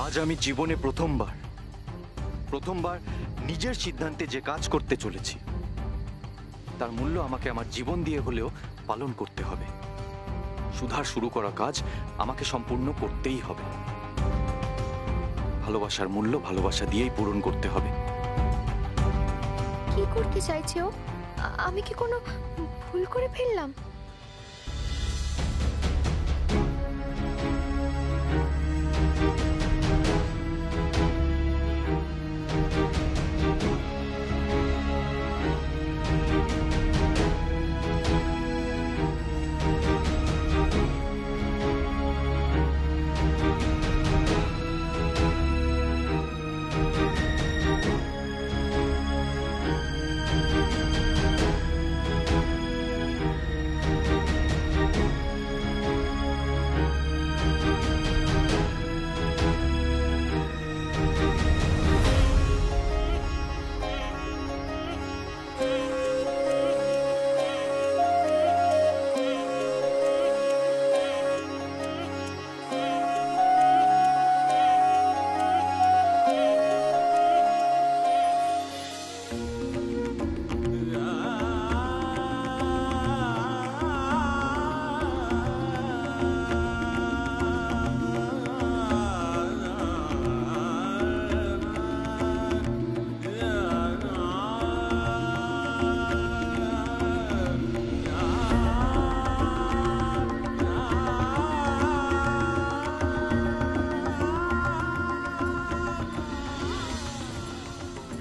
আজ আমি জীবনে প্রথমবার নিজের সিদ্ধান্তে যে কাজ করতে চলেছি তার মূল্য আমাকে আমার জীবন দিয়ে হলেও পালন করতে হবে। সুধার শুরু করা কাজ আমাকে সম্পূর্ণ করতেই হবে। ভালোবাসার মূল্য ভালোবাসা দিয়েই পূরণ করতে হবে। কি করতে চাইছে ও? আমি কি কোনো ভুল করে ফেললাম?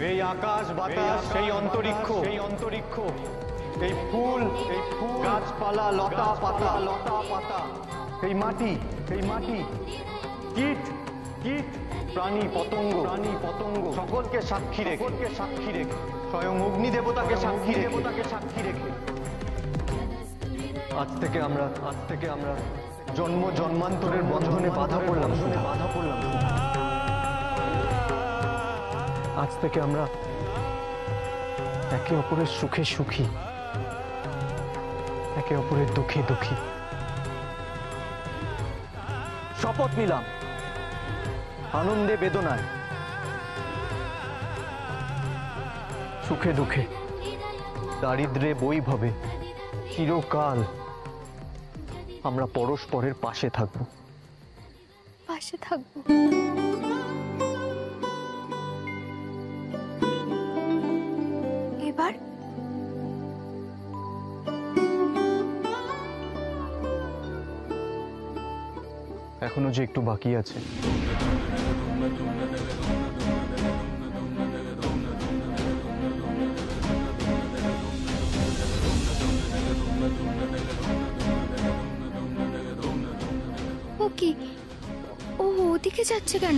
এই আকাশ বাতাস, সেই অন্তরিক্ষ, এই ফুল, গাছপালা, লতা পাতা, এই মাটি, কীট, প্রাণী পতঙ্গ, সকলকে সাক্ষী রেখে, স্বয়ং অগ্নি দেবতাকে সাক্ষী রেখে আজ থেকে আমরা জন্ম জন্মান্তরের বন্ধনে বাধা পড়লাম। আজ থেকে আমরা একে অপরের সুখে সুখী, একে অপরের দুঃখে দুঃখী। শপথ নিলাম আনন্দে বেদনায়, সুখে দুঃখে, দারিদ্র্যে বৈভবে চিরকাল আমরা পরস্পরের পাশে থাকবো। এবার এখনো যে একটু বাকি আছে। ও কি? ও ওদিকে যাচ্ছে কেন?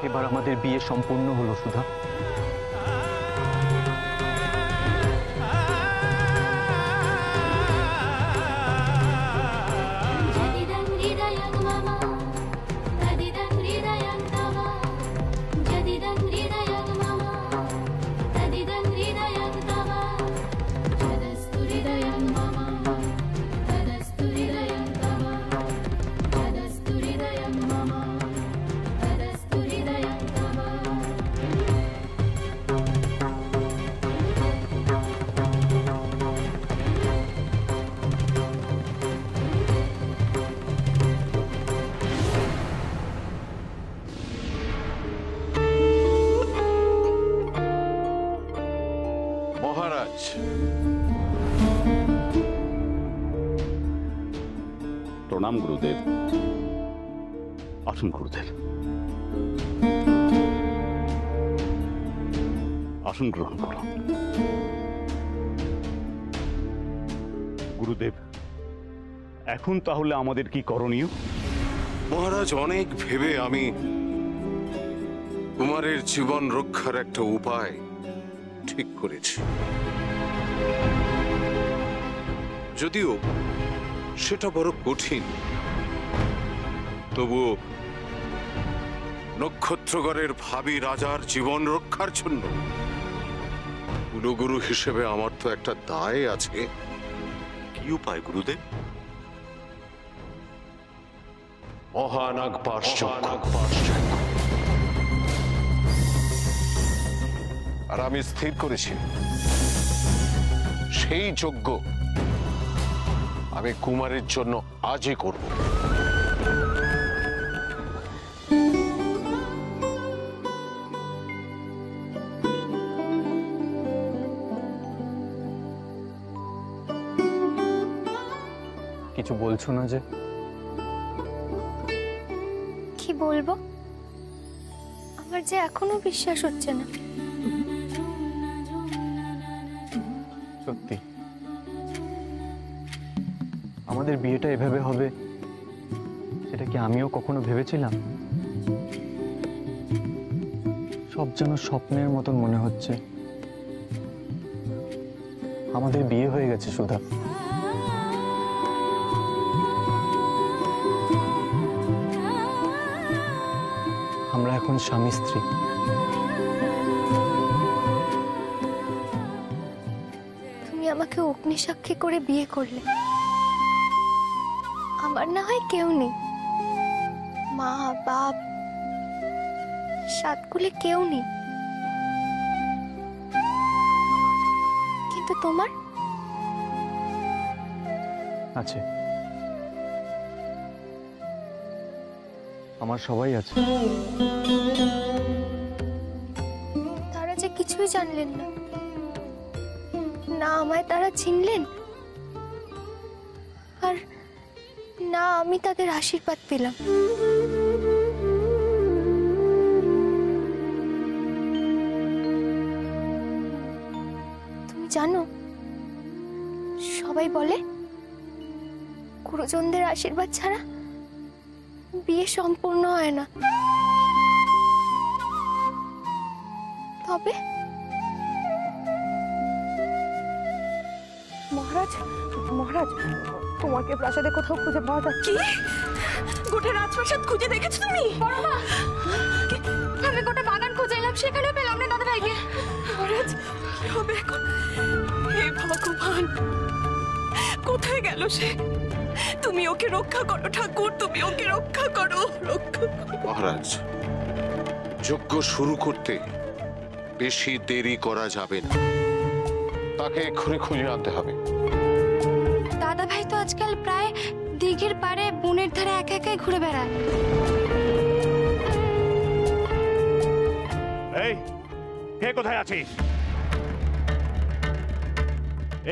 এবার আমাদের বিয়ে সম্পূর্ণ হলো সুধা। মহারাজ, প্রণাম গুরুদেব। আসুন গুরুদেব, আসুন গ্রহণ করুন। গুরুদেব, এখন তাহলে আমাদের কি করণীয়? মহারাজ, অনেক ভেবে আমি কুমারের জীবন রক্ষার একটা উপায় ঠিক করেছি। যদিও সেটা বড় কঠিন, তবু নক্ষত্রগড়ের ভাবী রাজার জীবন রক্ষার জন্য কুলগুরু হিসেবে আমার তো একটা দায় আছে। কি উপায় গুরুদেব? মহানাগ পাশ। আর আমি স্থির করেছি সেই যজ্ঞ আমি কুমারের জন্য আজই করব। কিছু বলছো না যে? কি বলবো, আমার যে এখনো বিশ্বাস হচ্ছে না। সত্যি আমাদের বিয়েটা এভাবে হবে, সেটা কি আমিও কখনো ভেবেছিলাম? সব যেন স্বপ্নের মতন মনে হচ্ছে। আমাদের বিয়ে হয়ে গেছে সুধা। আমরা এখন স্বামী স্ত্রী। তুমি আমাকে অগ্নিসাক্ষী করে বিয়ে করলে। আমার না হয় কেউ নেই, মা বাপ সাতকুলে কেউ নেই, কিন্তু তোমার আছে। আমার সবাই আছে। তারা যে কিছুই জানলেন না, না আমায় তারা চিনলেন, আর না আমি তাদের আশীর্বাদ পেলাম। তুমি জানো, সবাই বলে গুরুজনদের আশীর্বাদ ছাড়া বিয়ে সম্পূর্ণ হয় না। তবে মহারাজ, মহারাজ, তোমাকে প্রাসাদে কোথাও খুঁজে পাওয়া যাচ্ছে? কি? গোটা রাজপ্রাসাদ খুঁজে দেখেছো তুমি? আমি গোটা বাগান খুঁজে এলাম, সেখানেও পেলাম না দাদা ভাইকে। মহারাজ, কি হবে এখন? হে ভগবান, কোথায় গেল সে? তুমি ওকে রক্ষা করো ঠাকুর, তুমি ওকে রক্ষা করো, রক্ষা করো। মহারাজ, যজ্ঞ শুরু করতে বেশি দেরি করা যাবে না। তাকে এক্ষুনি খুঁজে আনতে হবে। দাদা ভাই তো আজকাল প্রায় দিঘির পাড়ে বনের ধারে একা একাই ঘুরে বেড়ায়। এই, কে কোথায় আছিস?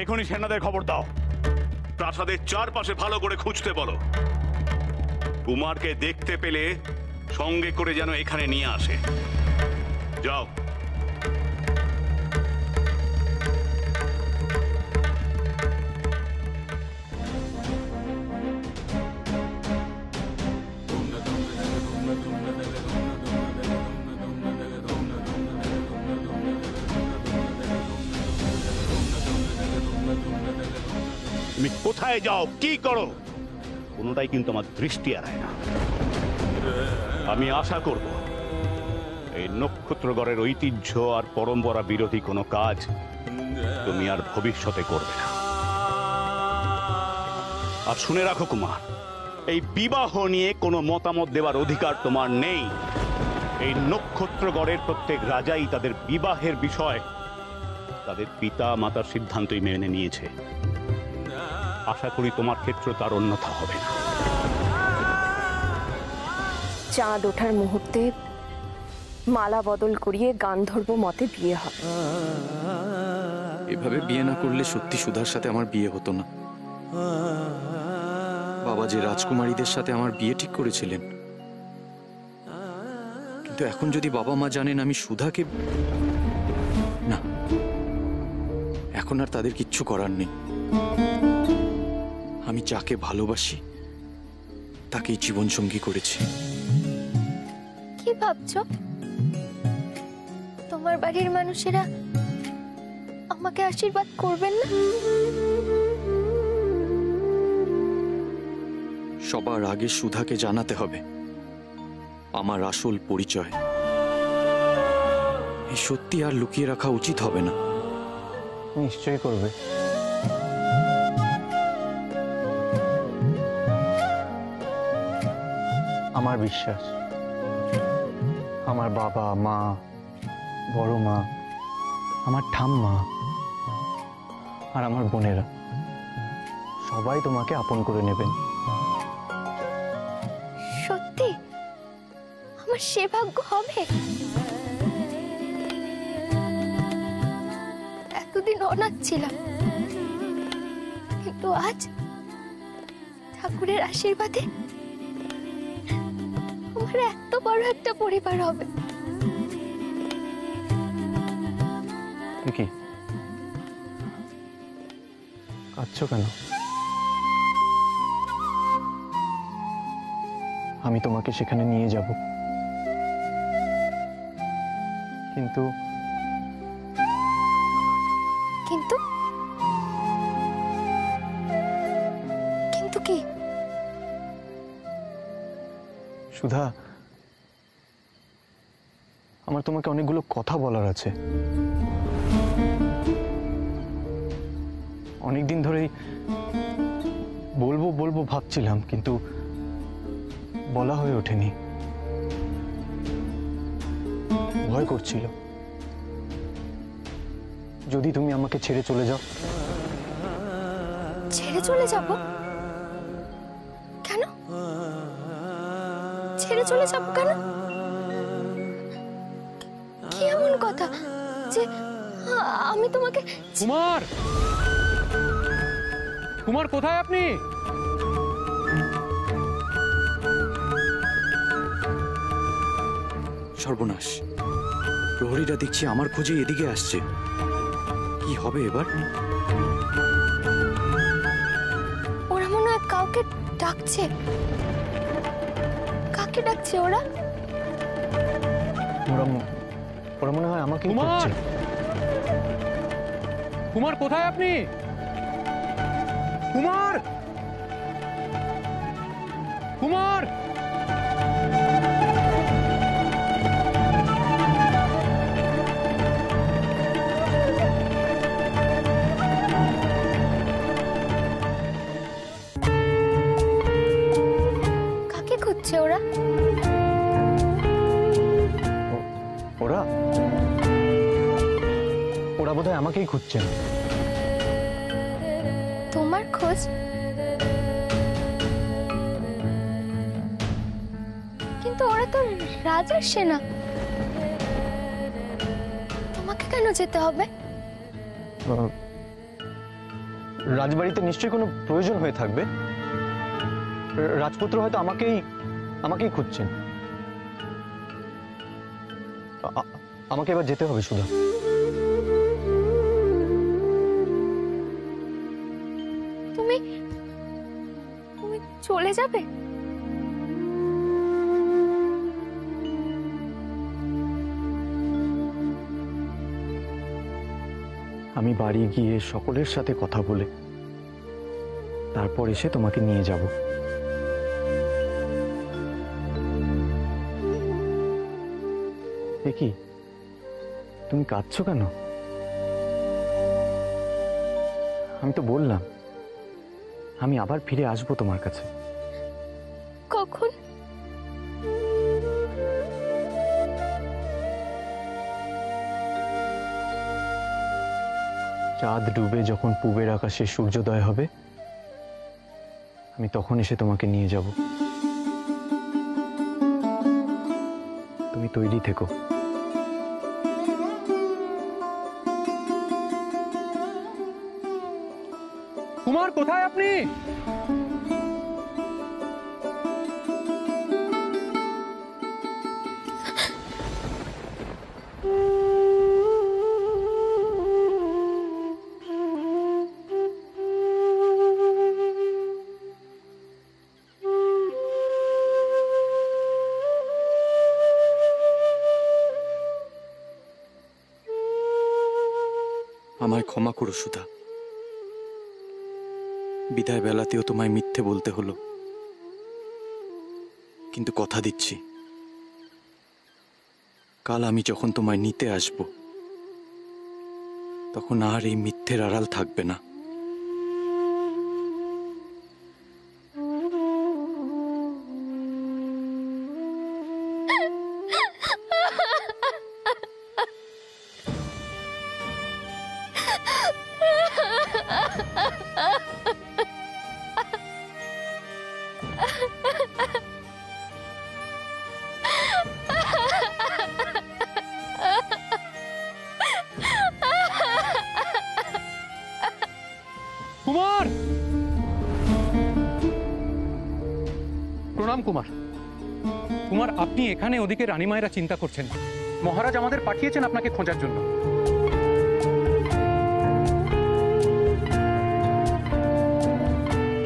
এখনই সেনাদের খবর দাও, প্রাসাদের চারপাশে ভালো করে খুঁজতে বলো। কুমারকে দেখতে পেলে সঙ্গে করে যেন এখানে নিয়ে আসে। যাও। তুমি কোথায় যাও, কি করো, কোনোটাই কিন্তু আমার দৃষ্টি এড়ায় না। আমি আশা করব এই নক্ষত্রগড়ের ঐতিহ্য আর পরম্পরা বিরোধী কোনো কাজ তুমি আর ভবিষ্যতে করবে না। আর শুনে রাখো কুমার, এই বিবাহ নিয়ে কোনো মতামত দেওয়ার অধিকার তোমার নেই। এই নক্ষত্রগড়ের প্রত্যেক রাজাই তাদের বিবাহের বিষয় তাদের পিতা মাতার সিদ্ধান্তই মেনে নিয়েছে। আশা করি তোমার ক্ষেত্রে তার অন্যথা হবে না। চাঁদ ওঠার মুহূর্তে মালা বদল করিয়ে গান্ধর্ব মতে বিয়ে হবে। এভাবে বিয়ে না করলে সত্যি সুধার সাথে আমার বিয়ে হতো না। বাবা যে রাজকুমারীদের সাথে আমার বিয়ে ঠিক করেছিলেন, কিন্তু এখন যদি বাবা মা জানেন আমি সুধাকে, না, এখন আর তাদের কিচ্ছু করার নেই। আমি যাকে ভালোবাসি তাকেই জীবনসঙ্গী করেছি। কি ভাবছো? তোমার বাড়ির মানুষেরা আমাকে আশীর্বাদ করবেন না? সবার আগে সুধাকে জানাতে হবে আমার আসল পরিচয়। এই সত্যি আর লুকিয়ে রাখা উচিত হবে না। নিশ্চয়ই করবে। আমার বিশ্বাস আমার বাবা মা, বড় মা, আমার ঠাম্মা আর আমার বোনেরা সবাই তোমাকে আপন করে নেবেন। সত্যি আমার সে ভাগ্য হবে? এতদিন অনাথ ছিলাম, কিন্তু আজ ঠাকুরের আশীর্বাদে আমার এত বড় একটা পরিবার হবে। কি কাঁদছো কেন? আমি তোমাকে সেখানে নিয়ে যাব, কিন্তু কিন্তু কিন্তু কি? সুধা, আমার তোমাকে অনেকগুলো কথা বলার আছে। অনেকদিন ধরেই বলবো বলবো ভাবছিলাম, কিন্তু বলা হয়ে ওঠেনি। ভয় করছিল যদি তুমি আমাকে ছেড়ে চলে যাও। ছেড়ে চলে যাব? কেন ছেড়ে চলে যাব? কেন? কি এমন কথা যে আমি তোমাকে... কুমার, কুমার কোথায় আপনি? সর্বনাশ, প্রহরীরা দেখছি আমার খোঁজে এদিকে আসছে। কি হবে এবার? ওরা মনে হয় কাউকে ডাকছে। কাকে ডাকছে ওরা? ওরা মনে হয় আমাকে কুমার! খুঁজছে। কুমার কোথায় আপনি? কুমার, কুমার, কাকে খুঁজছে ওরা? ওরা ওরা বোধহয় আমাকেই খুঁজছেন। তোমার খোঁজ? কিন্তু ওরা তো রাজার সেনা, তোমাকে কেন যেতে হবে? রাজবাড়িতে নিশ্চয়ই কোনো প্রয়োজন হয়ে থাকবে। রাজপুত্র হয়তো আমাকেই খুঁজছেন। আমাকে এবার যেতে হবে সুধা। তুমি চলে যাবে? আমি বাড়ি গিয়ে সকলের সাথে কথা বলে তারপর এসে তোমাকে নিয়ে যাব। কি তুমি কাঁদছো কেন? আমি তো বললাম আমি আবার ফিরে আসবো তোমার কাছে। কখন? চাঁদ ডুবে যখন পূবের আকাশে সূর্যোদয় হবে, আমি তখন এসে তোমাকে নিয়ে যাব। তুমি তৈরি থেকো। কুমার কোথায় আপনি? আমায় ক্ষমা করো সুধা, বিদায় বেলাতেও তোমায় মিথ্যে বলতে হলো, কিন্তু কথা দিচ্ছি কাল আমি যখন তোমায় নিতে আসব তখন আর এই মিথ্যের আড়াল থাকবে না। কুমার! প্রণাম কুমার। কুমার, আপনি এখানে, ওদিকে রানীমায়েরা চিন্তা করছেন। মহারাজ আমাদের পাঠিয়েছেন আপনাকে খোঁজার জন্য।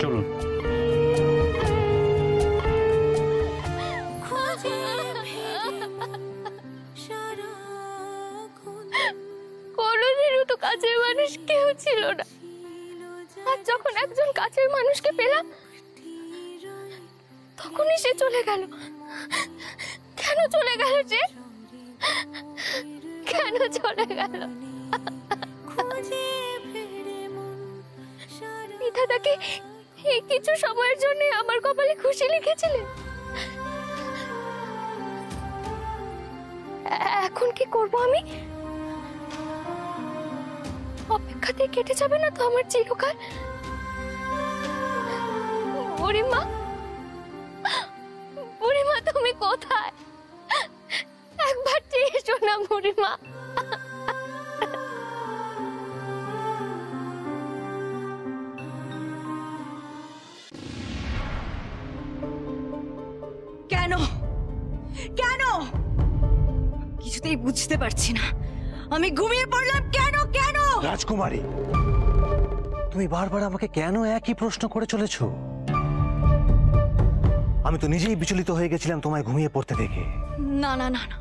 চলুন। কোনোদিনও তো কাছের মানুষ কেউ ছিল না, আর যখন একজন কাছের মানুষকে পেলাম তখনই সে চলে গেল। কেন চলে গেল সে? কেন চলে গেল? বিধাতাকে এই কিছু সময়ের জন্য আমার কপালে খুশি লিখেছিলেন। এখন কি করব আমি? অপেক্ষাতে কেটে যাবে না তো আমার চিরকাল? বুড়িমা, বুড়িমা তুমি কোথায়? একবার এসো না বুড়িমা। কেন কেন কিছুতেই বুঝতে পারছি না। আমি ঘুমিয়ে পড়লাম কেন? কেন? রাজকুমারী, তুমি বারবার আমাকে কেন একই প্রশ্ন করে চলেছ? আমি তো নিজেই বিচলিত হয়ে গেছিলাম তোমায় ঘুমিয়ে পড়তে দেখে। না না না না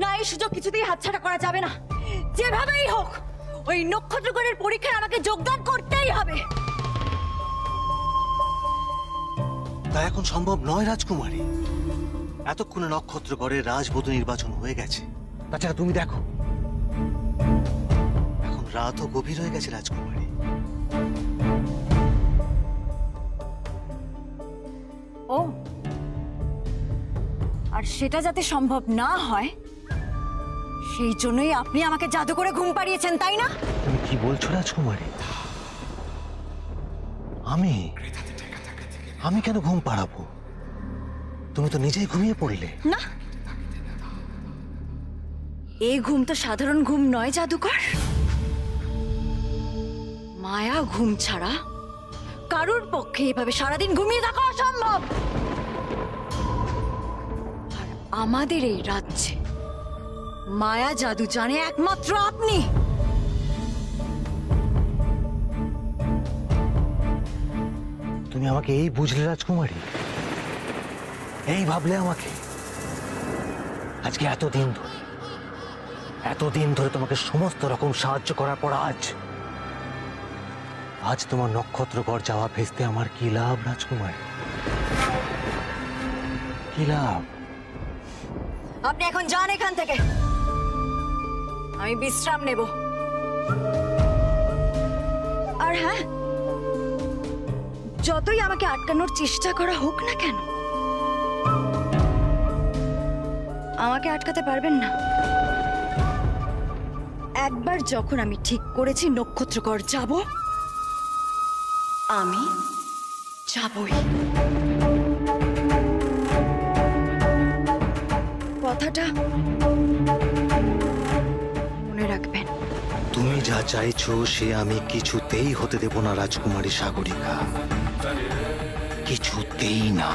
না, এই সুযোগ কিছুতেই হাতছাড়া করা যাবে না। যেভাবেই হোক ওই নক্ষত্রগণের পরীক্ষায় আমাকে যোগদান করতেই হবে। তা এখন সম্ভব নয় রাজকুমারী। এতক্ষণে নক্ষত্রগড়ের রাজবধূ নির্বাচন হয়ে গেছে। তাছাড়া তুমি দেখো, এখন রাতও গভীর হয়ে গেছে রাজকুমারী। ও, আর সেটা যাতে সম্ভব না হয় সেই জন্যই আপনি আমাকে জাদু করে ঘুম পাড়িয়েছেন, তাই না? তুমি কি বলছো রাজকুমারী? আমি কেন ঘুম পাড়াবো? তুমি তো নিজেই ঘুমিয়ে পড়লে। না, এই ঘুম তো সাধারণ ঘুম নয় জাদুকর। মায়া ঘুম ছাড়া কারোর পক্ষে এভাবে সারাদিন ঘুমিয়ে থাকা অসম্ভব। আর আমাদের এই রাজ্যে মায়া জাদু জানে একমাত্র আপনি। তুমি আমাকে এই বুঝলে রাজকুমারী? এই ভাবলে আমাকে? আজকে এতদিন ধরে তোমাকে সমস্ত রকম সাহায্য করার পর আজ তোমার নক্ষত্রগড় যাওয়া ভেস্তে আমার কি লাভ রাজকুমারী? কি লাভ? আপনি এখন যান এখান থেকে, আমি বিশ্রাম নেব। আর হ্যাঁ, যতই আমাকে আটকানোর চেষ্টা করা হোক না কেন, আমাকে আটকাতে পারবেন না। একবার যখন আমি ঠিক করেছি নক্ষত্রগড় যাব, আমি যাবই। কথাটা মনে রাখবেন। তুমি যা চাইছো সে আমি কিছুতেই হতে দেব না রাজকুমারী সাগরিকা, কিছুতেই না।